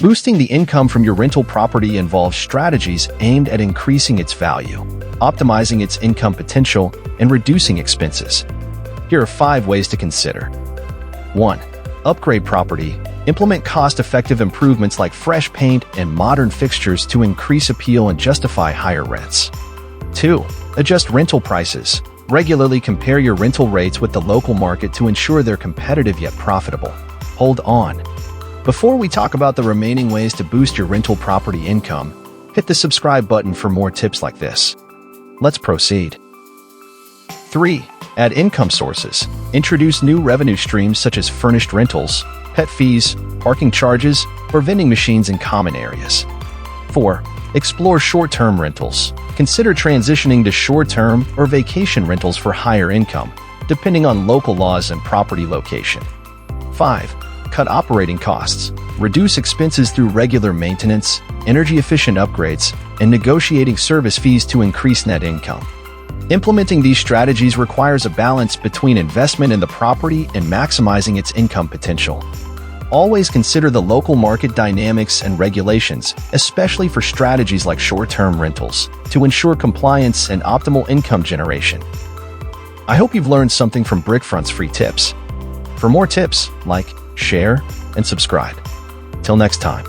Boosting the income from your rental property involves strategies aimed at increasing its value, optimizing its income potential, and reducing expenses. Here are 5 ways to consider. 1. Upgrade property. Implement cost-effective improvements like fresh paint and modern fixtures to increase appeal and justify higher rents. 2. Adjust rental prices. Regularly compare your rental rates with the local market to ensure they're competitive yet profitable. Hold on. Before we talk about the remaining ways to boost your rental property income, hit the subscribe button for more tips like this. Let's proceed. 3. Add income sources. Introduce new revenue streams such as furnished rentals, pet fees, parking charges, or vending machines in common areas. 4. Explore short-term rentals. Consider transitioning to short-term or vacation rentals for higher income, depending on local laws and property location. 5. Cut operating costs. Reduce expenses through regular maintenance, energy-efficient upgrades, and negotiating service fees to increase net income. Implementing these strategies requires a balance between investment in the property and maximizing its income potential. Always consider the local market dynamics and regulations, especially for strategies like short-term rentals, to ensure compliance and optimal income generation. I hope you've learned something from Brickfront's free tips. For more tips, like, share, and subscribe. Till next time.